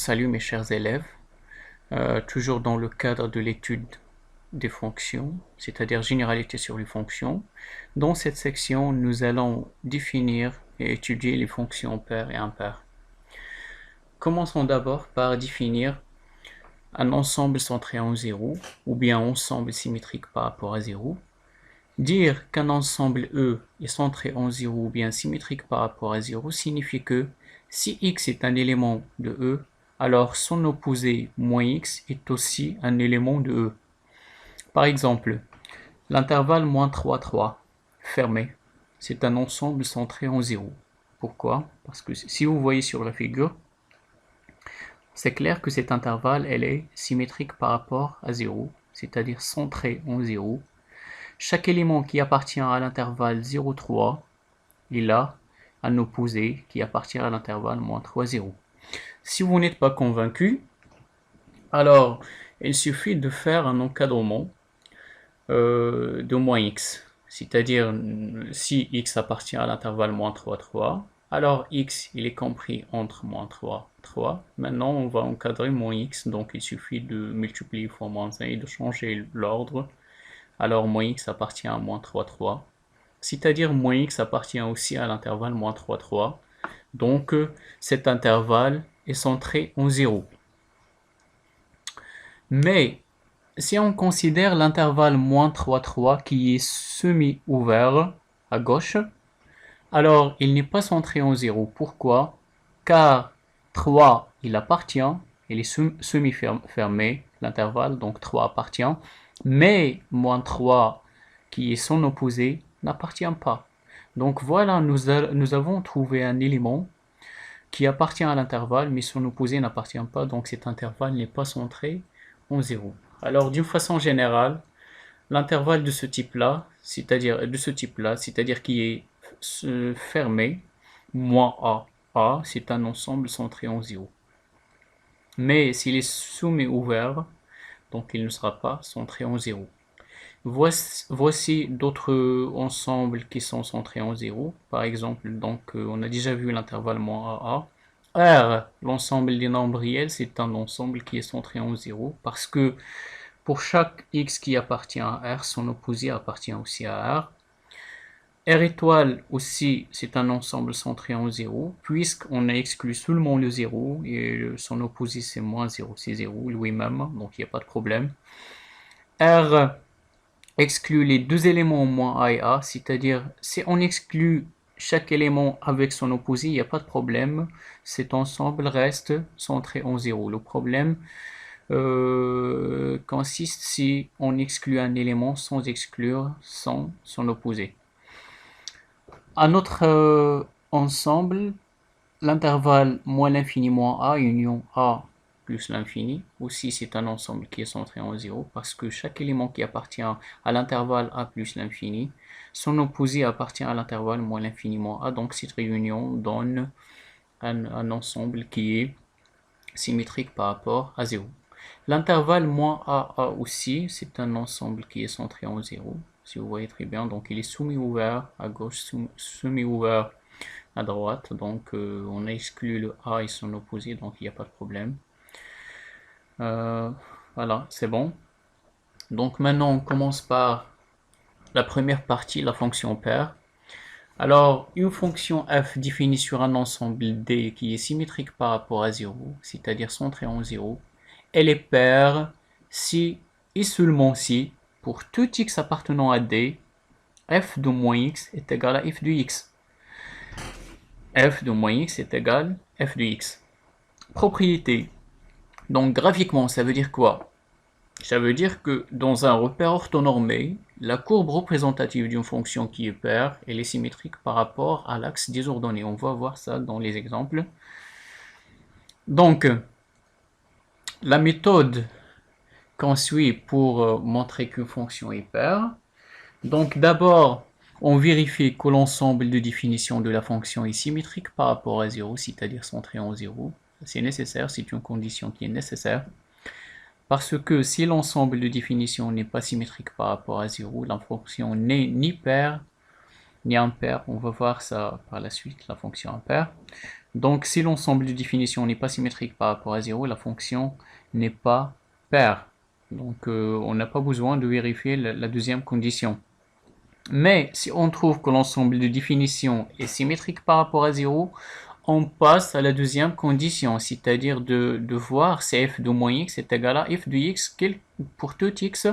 Salut mes chers élèves, toujours dans le cadre de l'étude des fonctions, c'est-à-dire généralité sur les fonctions. Dans cette section, nous allons définir et étudier les fonctions paires et impaires. Commençons d'abord par définir un ensemble centré en 0 ou bien ensemble symétrique par rapport à 0. Dire qu'un ensemble E est centré en 0 ou bien symétrique par rapport à 0 signifie que si x est un élément de E, alors son opposé moins x est aussi un élément de E. Par exemple, l'intervalle moins 3, 3, fermé, c'est un ensemble centré en 0. Pourquoi? Parce que si vous voyez sur la figure, c'est clair que cet intervalle elle est symétrique par rapport à 0, c'est-à-dire centré en 0. Chaque élément qui appartient à l'intervalle 0, 3, il a un opposé qui appartient à l'intervalle moins 3, 0. Si vous n'êtes pas convaincu, alors il suffit de faire un encadrement de moins x. C'est-à-dire, si x appartient à l'intervalle moins 3, 3, alors x il est compris entre moins 3, 3. Maintenant, on va encadrer moins x, donc il suffit de multiplier fois moins 1 et de changer l'ordre. Alors, moins x appartient à moins 3, 3. C'est-à-dire, moins x appartient aussi à l'intervalle moins 3, 3. Donc, cet intervalle est centré en 0. Mais, si on considère l'intervalle moins 3, 3 qui est semi-ouvert à gauche, alors il n'est pas centré en 0. Pourquoi? Car 3, il appartient, il est semi-fermé, l'intervalle, donc 3 appartient, mais moins 3, qui est son opposé, n'appartient pas. Donc voilà, nous avons trouvé un élément qui appartient à l'intervalle, mais son opposé n'appartient pas, donc cet intervalle n'est pas centré en 0. Alors d'une façon générale, l'intervalle de ce type-là, c'est-à-dire qui est fermé, moins a, c'est un ensemble centré en 0. Mais s'il est semi-ouvert, donc il ne sera pas centré en 0. Voici d'autres ensembles qui sont centrés en 0. Par exemple, donc, on a déjà vu l'intervalle moins a. R, l'ensemble des nombres réels, c'est un ensemble qui est centré en 0 parce que pour chaque x qui appartient à R, son opposé appartient aussi à R. R étoile aussi, c'est un ensemble centré en 0, puisqu'on a exclu seulement le 0, et son opposé c'est moins 0, c'est 0 lui-même, donc il n'y a pas de problème. R exclut les deux éléments moins A et A, c'est-à-dire si on exclut chaque élément avec son opposé, il n'y a pas de problème, cet ensemble reste centré en 0. Le problème consiste si on exclut un élément sans exclure son opposé. Un autre ensemble, l'intervalle moins l'infini moins A, union A plus l'infini, aussi c'est un ensemble qui est centré en 0, parce que chaque élément qui appartient à l'intervalle A plus l'infini, son opposé appartient à l'intervalle moins l'infini moins A, donc cette réunion donne un ensemble qui est symétrique par rapport à 0. L'intervalle moins a aussi, c'est un ensemble qui est centré en 0, si vous voyez très bien, donc il est semi-ouvert à gauche, semi-ouvert à droite, donc on a exclu le a et son opposé, donc il n'y a pas de problème. Voilà, c'est bon. Donc maintenant on commence par la première partie, la fonction paire. Alors, une fonction f définie sur un ensemble D qui est symétrique par rapport à 0, c'est-à-dire centré en 0, elle est paire si et seulement si, pour tout x appartenant à D, f de moins x est égal à f de x. F de moins x est égal à f de x. Propriété. Donc graphiquement, ça veut dire quoi? Ça veut dire que dans un repère orthonormé, la courbe représentative d'une fonction qui est paire, elle est symétrique par rapport à l'axe désordonné. On va voir ça dans les exemples. Donc, la méthode qu'on suit pour montrer qu'une fonction est paire. Donc d'abord, on vérifie que l'ensemble de définition de la fonction est symétrique par rapport à 0, c'est-à-dire centré en 0. C'est nécessaire, c'est une condition qui est nécessaire. Parce que si l'ensemble de définition n'est pas symétrique par rapport à 0, la fonction n'est ni paire ni impaire. On va voir ça par la suite, la fonction impaire. Donc si l'ensemble de définition n'est pas symétrique par rapport à 0, la fonction n'est pas paire. Donc on n'a pas besoin de vérifier la deuxième condition. Mais si on trouve que l'ensemble de définition est symétrique par rapport à 0, on passe à la deuxième condition, c'est-à-dire de voir si f de moins x est égal à f de x pour tout x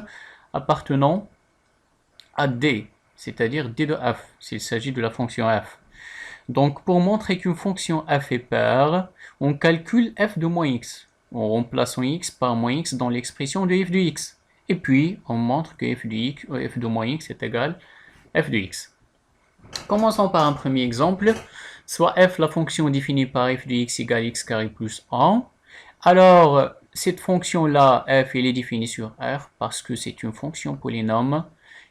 appartenant à d, c'est-à-dire d de f, s'il s'agit de la fonction f. Donc pour montrer qu'une fonction f est paire, on calcule f de moins x, en remplaçant x par moins x dans l'expression de f de x. Et puis on montre que f de moins x est égal à f de x. Commençons par un premier exemple. Soit f, la fonction définie par f de x égale x carré plus 1. Alors, cette fonction-là, f, elle est définie sur R parce que c'est une fonction polynôme.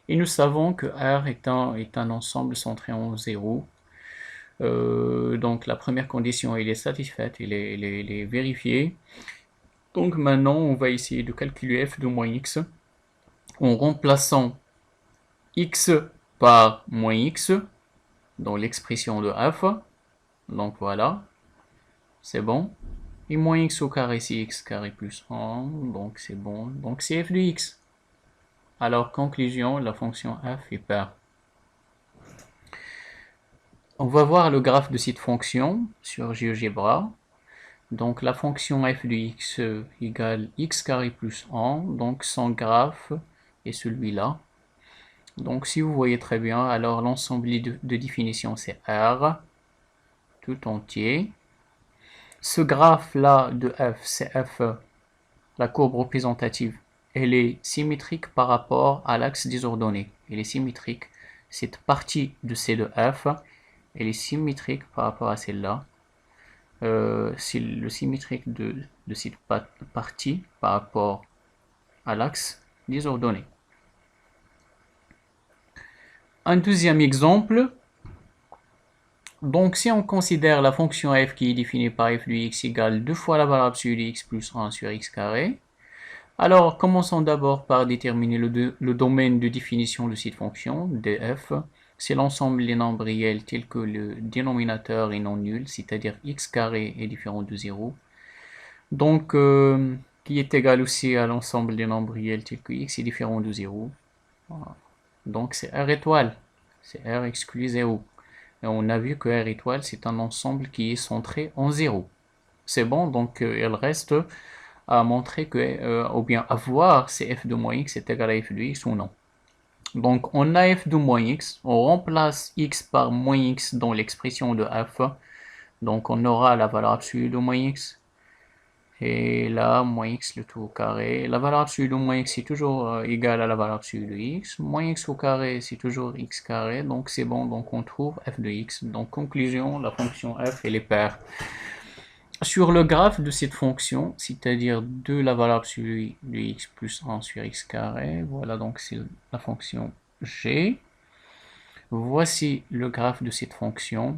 Et nous savons que R est un ensemble centré en 0. Donc, la première condition, elle est satisfaite, elle est vérifiée. Donc, maintenant, on va essayer de calculer f de moins x en remplaçant x par moins x dans l'expression de f. Donc voilà, c'est bon. Et moins x au carré, c'est x carré plus 1, donc c'est bon. Donc c'est f de x. Alors, conclusion, la fonction f est paire. On va voir le graphe de cette fonction sur GeoGebra. Donc la fonction f de x égale x carré plus 1, donc son graphe est celui-là. Donc si vous voyez très bien, alors l'ensemble de définition c'est R, tout entier. Ce graphe-là de f, c'est f, la courbe représentative, elle est symétrique par rapport à l'axe des ordonnées. Elle est symétrique. Cette partie de C de f, elle est symétrique par rapport à celle-là. C'est le symétrique de cette partie par rapport à l'axe des ordonnées. Un deuxième exemple. Donc, si on considère la fonction f qui est définie par f de x égale 2 fois la valeur absolue de x plus 1 sur x carré, alors commençons d'abord par déterminer le domaine de définition de cette fonction, df. C'est l'ensemble des nombres réels tels que le dénominateur est non nul, c'est-à-dire x carré est différent de 0. Donc, qui est égal aussi à l'ensemble des nombres réels tels que x est différent de 0. Voilà. Donc, c'est R étoile, c'est R exclu 0. Et on a vu que R étoile, c'est un ensemble qui est centré en 0. C'est bon, donc il reste à montrer que, ou bien à voir si f de moins x est égal à f de x ou non. Donc on a f de moins x, on remplace x par moins x dans l'expression de f, donc on aura la valeur absolue de moins x, et là, moins x le tout au carré. La valeur absolue de moins x est toujours égale à la valeur absolue de x. Moins x au carré, c'est toujours x carré. Donc c'est bon, donc on trouve f de x. Donc conclusion, la fonction f, elle est paire. Sur le graphe de cette fonction, c'est-à-dire de la valeur absolue de x plus 1 sur x carré, voilà donc c'est la fonction g. Voici le graphe de cette fonction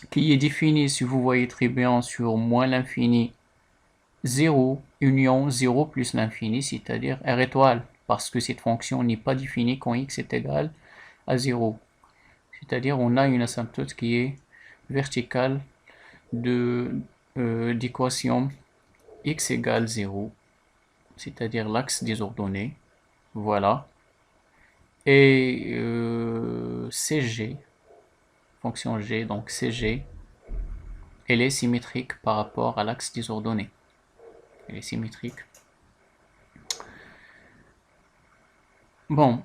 qui est définie, si vous voyez très bien, sur moins l'infini 0 union 0 plus l'infini, c'est-à-dire R étoile, parce que cette fonction n'est pas définie quand x est égal à 0. C'est-à-dire on a une asymptote qui est verticale d'équation x égale 0, c'est-à-dire l'axe des ordonnées. Voilà. Et CG, fonction g, donc CG, elle est symétrique par rapport à l'axe des ordonnées. Elle est symétrique. Bon.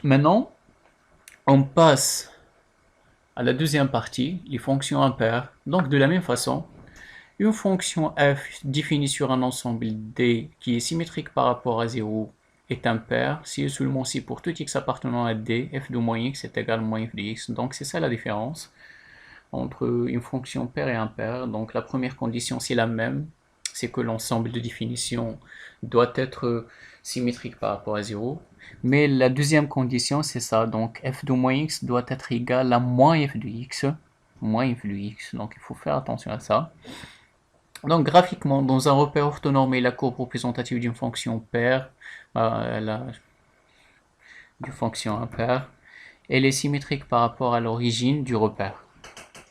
Maintenant, on passe à la deuxième partie, les fonctions impaires. Donc de la même façon, une fonction f définie sur un ensemble D qui est symétrique par rapport à 0 est impaire si et seulement si pour tout x appartenant à D, f de moins x est égal à moins f de x. Donc c'est ça la différence entre une fonction paire et impaire. Donc la première condition c'est la même, c'est que l'ensemble de définition doit être symétrique par rapport à 0. Mais la deuxième condition, c'est ça. Donc, f de moins x doit être égal à moins f de x. Moins f de x. Donc, il faut faire attention à ça. Donc, graphiquement, dans un repère orthonormé, la courbe représentative d'une fonction paire, d'une fonction impaire, elle est symétrique par rapport à l'origine du repère.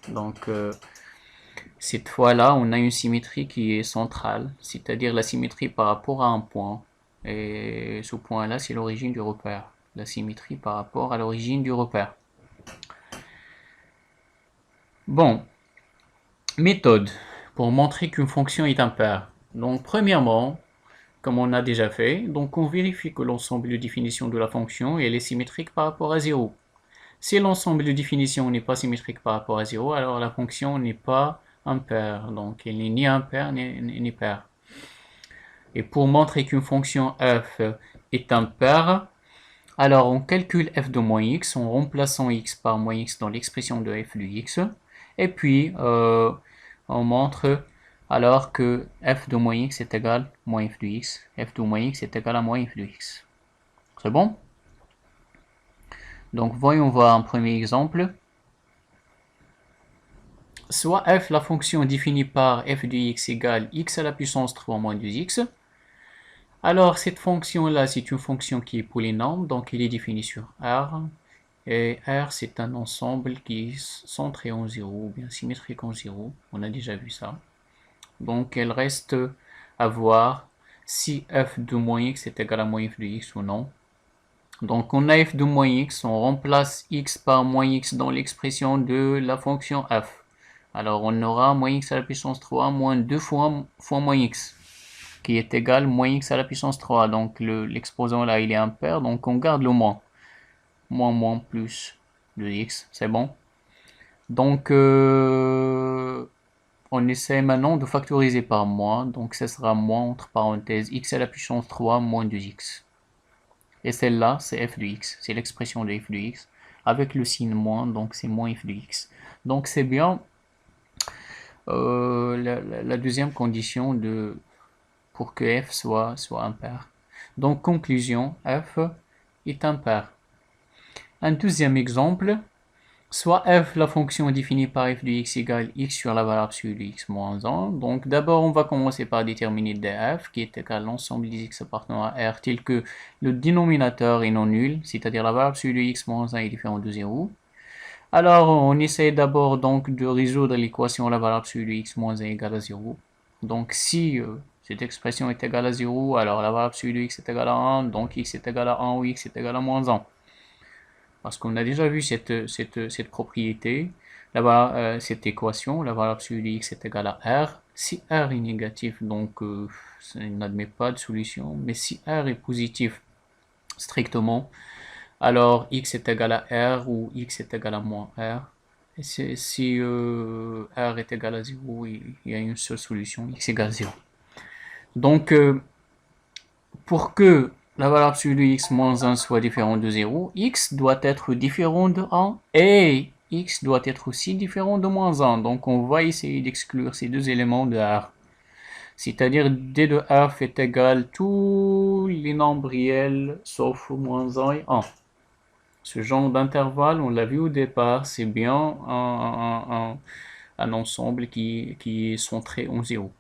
Donc, cette fois-là, on a une symétrie qui est centrale, c'est-à-dire la symétrie par rapport à un point. Et ce point-là, c'est l'origine du repère. La symétrie par rapport à l'origine du repère. Bon, méthode pour montrer qu'une fonction est impaire. Donc, premièrement, comme on a déjà fait, donc on vérifie que l'ensemble de définition de la fonction est symétrique par rapport à 0. Si l'ensemble de définition n'est pas symétrique par rapport à 0, alors la fonction n'est pas impaire. Donc, elle n'est ni impaire ni paire. Et pour montrer qu'une fonction f est impaire, alors on calcule f de moins x en remplaçant x par moins x dans l'expression de f de x. Et puis, on montre alors que f de moins x est égal à moins f de x. F de moins x est égal à moins f de x. C'est bon? Donc, voyons voir un premier exemple. Soit f, la fonction définie par f de x égale x à la puissance 3 moins 2x. Alors, cette fonction-là, c'est une fonction qui est polynôme, donc elle est définie sur R. Et R, c'est un ensemble qui est centré en 0, ou bien symétrique en 0. On a déjà vu ça. Donc, elle reste à voir si f de moins x est égal à moins f de x ou non. Donc, on a f de moins x, on remplace x par moins x dans l'expression de la fonction f. Alors, on aura moins x à la puissance 3 moins 2 fois moins x, qui est égal à moins x à la puissance 3. Donc, l'exposant là, il est impair, donc on garde le moins. Moins plus 2x, c'est bon. Donc, on essaie maintenant de factoriser par moins. Donc, ce sera moins entre parenthèses x à la puissance 3 moins 2x. Et celle-là, c'est f de x. C'est l'expression de f de x avec le signe moins, donc c'est moins f de x. Donc, c'est bien la deuxième condition pour que f soit impair. Donc, conclusion, f est impair. Un deuxième exemple, soit f, la fonction définie par f de x égale x sur la valeur absolue de x moins 1. Donc d'abord, on va commencer par déterminer df, qui est égal à l'ensemble des x appartenant à R, tel que le dénominateur est non nul, c'est-à-dire la valeur absolue de x moins 1 est différente de 0. Alors, on essaie d'abord donc de résoudre l'équation la valeur absolue de x moins 1 égale à 0. Donc si cette expression est égale à 0, alors la valeur absolue de x est égale à 1, donc x est égal à 1 ou x est égal à moins 1. Parce qu'on a déjà vu cette propriété, cette équation, la valeur absolue de x est égale à R. Si R est négatif, donc ça n'admet pas de solution. Mais si R est positif strictement, alors x est égal à R ou x est égal à moins R. Et si R est égal à 0, il y a une seule solution, x égale 0. Donc, pour que la valeur absolue de x moins 1 soit différente de 0, x doit être différent de 1 et x doit être aussi différent de moins 1. Donc on va essayer d'exclure ces deux éléments de R. C'est-à-dire d de R est égal à tous les nombres réels sauf moins 1 et 1. Ce genre d'intervalle, on l'a vu au départ, c'est bien un ensemble qui est centré en 0.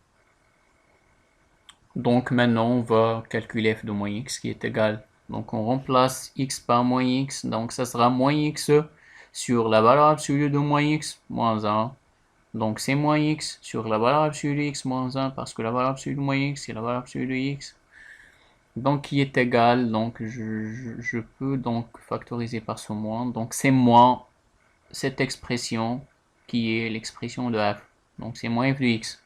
Donc maintenant, on va calculer f de moins x qui est égal. Donc on remplace x par moins x. Donc ça sera moins x sur la valeur absolue de moins x moins 1. Donc c'est moins x sur la valeur absolue de x moins 1 parce que la valeur absolue de moins x c'est la valeur absolue de x. Donc qui est égal. Donc je peux donc factoriser par ce moins. Donc c'est moins cette expression qui est l'expression de f. Donc c'est moins f de x.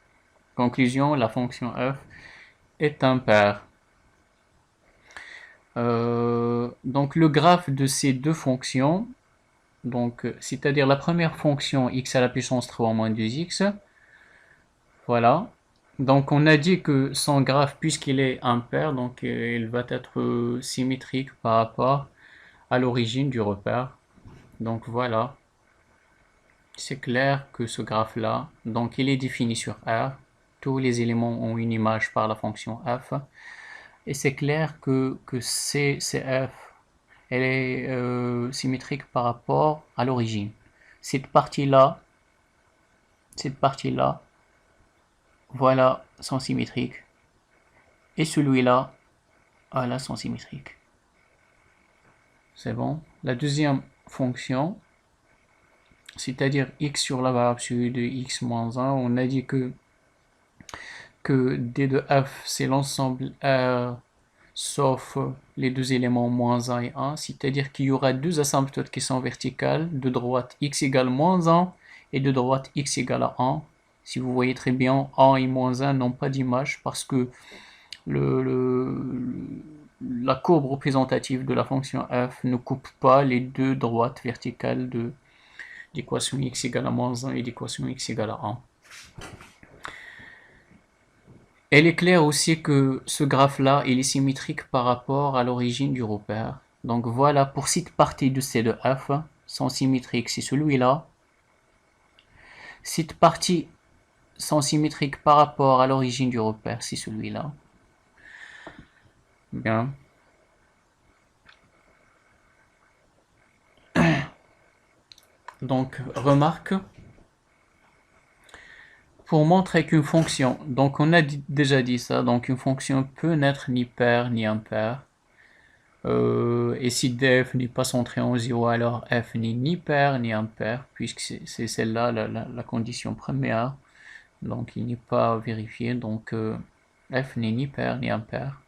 Conclusion, la fonction f est impair. Donc le graphe de ces deux fonctions, donc c'est-à-dire la première fonction x à la puissance 3 moins 2x, voilà. Donc on a dit que son graphe, puisqu'il est impair, donc il va être symétrique par rapport à l'origine du repère. Donc voilà, c'est clair que ce graphe-là, donc il est défini sur R. Tous les éléments ont une image par la fonction f. Et c'est clair que CF, elle est symétrique par rapport à l'origine. Cette partie-là, voilà, sont symétriques. Et celui-là, voilà, sont symétriques. C'est bon. La deuxième fonction, c'est-à-dire x sur la variable absolue de x moins 1, on a dit que D de f, c'est l'ensemble R sauf les deux éléments moins 1 et 1, c'est-à-dire qu'il y aura deux asymptotes qui sont verticales, de droite x égale moins 1 et de droite x égale à 1. Si vous voyez très bien, 1 et moins 1 n'ont pas d'image parce que la courbe représentative de la fonction f ne coupe pas les deux droites verticales de l'équation x égale à moins 1 et l'équation x égale à 1. Elle est claire aussi que ce graphe-là, il est symétrique par rapport à l'origine du repère. Donc voilà, pour cette partie de C de f, sont symétriques, c'est celui-là. Cette partie sont symétriques par rapport à l'origine du repère, c'est celui-là. Bien. Donc, remarque, pour montrer qu'une fonction, donc on a déjà dit ça, donc une fonction peut n'être ni paire ni impaire. Et si df n'est pas centré en 0, alors f n'est ni paire ni impaire, puisque c'est celle-là la condition première, donc il n'est pas vérifié, donc f n'est ni paire ni impaire.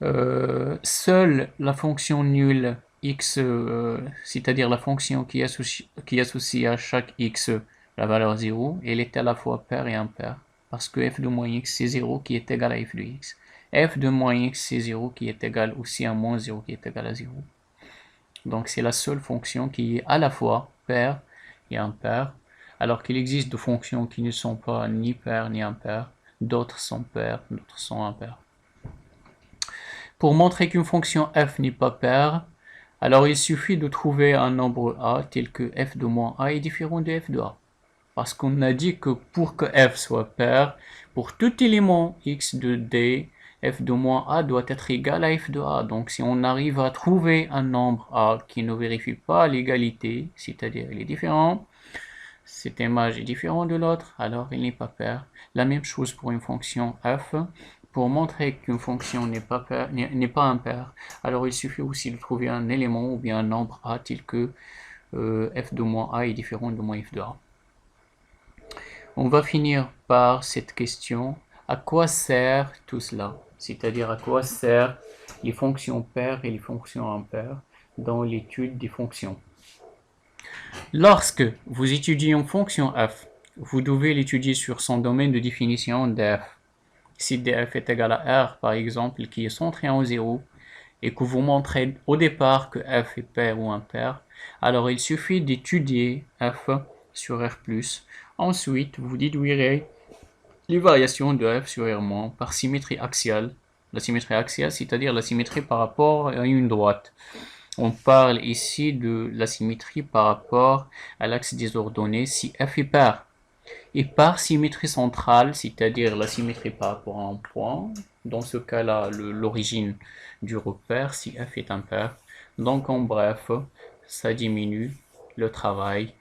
Seule la fonction nulle x, c'est-à-dire la fonction qui associe à chaque x la valeur 0, elle est à la fois paire et impaire, parce que f de moins x c'est 0 qui est égal à f de x. F de moins x c'est 0 qui est égal aussi à moins 0 qui est égal à 0. Donc c'est la seule fonction qui est à la fois paire et impaire, alors qu'il existe des fonctions qui ne sont pas ni paires ni impaires, d'autres sont paires, d'autres sont impaires. Pour montrer qu'une fonction f n'est pas paire, alors il suffit de trouver un nombre a tel que f de moins a est différent de f de a. Parce qu'on a dit que pour que f soit paire, pour tout élément x de D, f de moins a doit être égal à f de a. Donc si on arrive à trouver un nombre a qui ne vérifie pas l'égalité, c'est-à-dire il est différent, cette image est différente de l'autre, alors il n'est pas paire. La même chose pour une fonction f. Pour montrer qu'une fonction n'est pas impaire, alors il suffit aussi de trouver un élément ou bien un nombre a tel que f de moins a est différent de moins f de a. On va finir par cette question. À quoi sert tout cela? C'est-à-dire à quoi servent les fonctions paires et les fonctions impaires dans l'étude des fonctions. Lorsque vous étudiez une fonction f, vous devez l'étudier sur son domaine de définition df. Si df est égal à r, par exemple, qui est centré en 0, et que vous montrez au départ que f est paire ou impaire, alors il suffit d'étudier f sur r+. Ensuite, vous déduirez les variations de f sur r- par symétrie axiale. La symétrie axiale, c'est-à-dire la symétrie par rapport à une droite. On parle ici de la symétrie par rapport à l'axe des ordonnées si f est paire. Et par symétrie centrale, c'est-à-dire la symétrie par rapport à un point, dans ce cas-là, l'origine du repère si f est impair. Donc en bref, ça diminue le travail